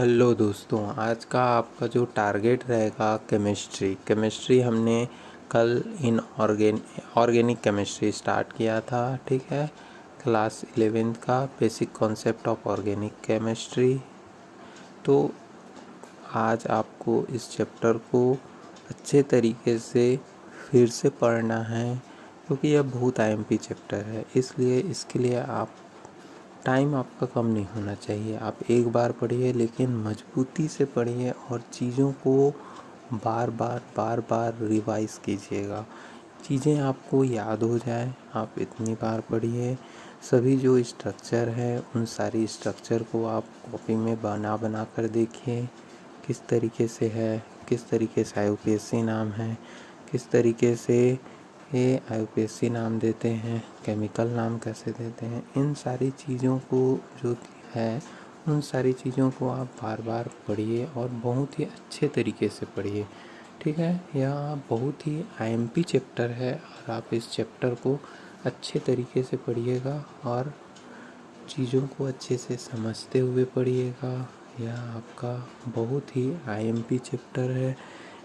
Hello दोस्तों, आज का आपका जो टारगेट रहेगा केमिस्ट्री हमने कल ऑर्गेनिक केमिस्ट्री स्टार्ट किया था। ठीक है, क्लास 11th का basic concept of organic chemistry. तो आज आपको इस चैप्टर को अच्छे तरीके से फिर से पढ़ना है, क्योंकि यह बहुत आईएमपी चैप्टर है। इसलिए इसके लिए टाइम आपका कम नहीं होना चाहिए। आप एक बार पढ़िए, लेकिन मजबूती से पढ़िए और चीज़ों को बार बार रिवाइज कीजिएगा, चीज़ें आपको याद हो जाए। आप इतनी बार पढ़िए, सभी जो स्ट्रक्चर है उन सारी स्ट्रक्चर को आप कॉपी में बना कर देखिए किस तरीके से है, किस तरीके से आईयूपीएससी नाम है, किस तरीके से ये आईयूपीएससी नाम देते हैं, केमिकल नाम कैसे देते हैं। इन सारी चीज़ों को जो है उन सारी चीज़ों को आप बार बार पढ़िए और बहुत ही अच्छे तरीके से पढ़िए। ठीक है, यह बहुत ही आईएमपी चैप्टर है और आप इस चैप्टर को अच्छे तरीके से पढ़िएगा और चीज़ों को अच्छे से समझते हुए पढ़िएगा। यह आपका बहुत ही आईएमपी चैप्टर है।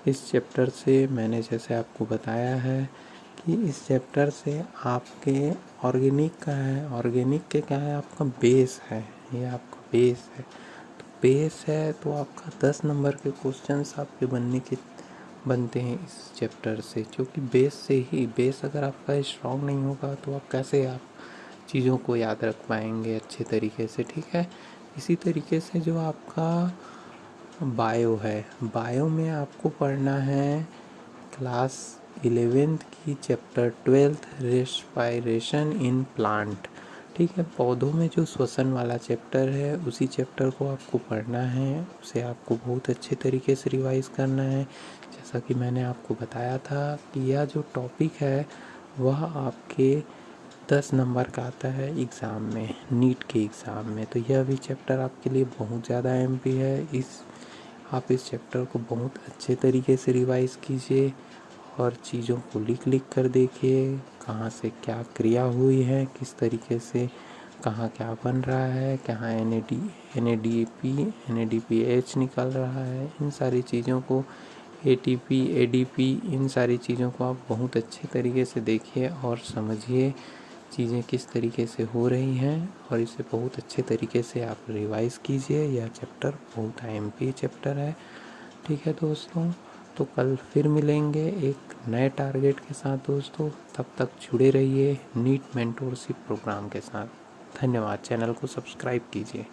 इस चैप्टर से मैंने जैसे आपको बताया है कि इस चैप्टर से आपके ऑर्गेनिक के क्या है, आपका बेस है। ये आपका बेस है, तो बेस है तो आपका 10 नंबर के क्वेश्चंस आपके बनते हैं इस चैप्टर से। क्योंकि बेस अगर आपका स्ट्रांग नहीं होगा तो आप कैसे चीज़ों को याद रख पाएंगे अच्छे तरीके से। ठीक है, इसी तरीके से जो आपका बायो है, बायो में आपको पढ़ना है क्लास 11th की chapter 12th respiration in plant. ठीक है, पौधों में जो श्वसन वाला चैप्टर है उसी चैप्टर को आपको पढ़ना है। उसे आपको बहुत अच्छे तरीके से रिवाइज करना है। जैसा कि मैंने आपको बताया था कि यह जो टॉपिक है वह आपके 10 नंबर का आता है एग्ज़ाम में, नीट के एग्ज़ाम में। तो यह भी चैप्टर आपके लिए बहुत ज़्यादा एमपी है। आप इस चैप्टर को बहुत अच्छे तरीके से रिवाइज कीजिए और चीज़ों को लिख कर देखिए, कहाँ से क्या क्रिया हुई है, किस तरीके से कहाँ क्या बन रहा है, कहाँ NADPH निकल रहा है। इन सारी चीज़ों को ATP ADP इन सारी चीज़ों को आप बहुत अच्छे तरीके से देखिए और समझिए चीज़ें किस तरीके से हो रही हैं, और इसे बहुत अच्छे तरीके से आप रिवाइज कीजिए। यह चैप्टर बहुत आईएमपी चैप्टर है। ठीक है दोस्तों, तो कल फिर मिलेंगे एक नए टारगेट के साथ दोस्तों। तब तक जुड़े रहिए नीट मेंटोरशिप प्रोग्राम के साथ। धन्यवाद। चैनल को सब्सक्राइब कीजिए।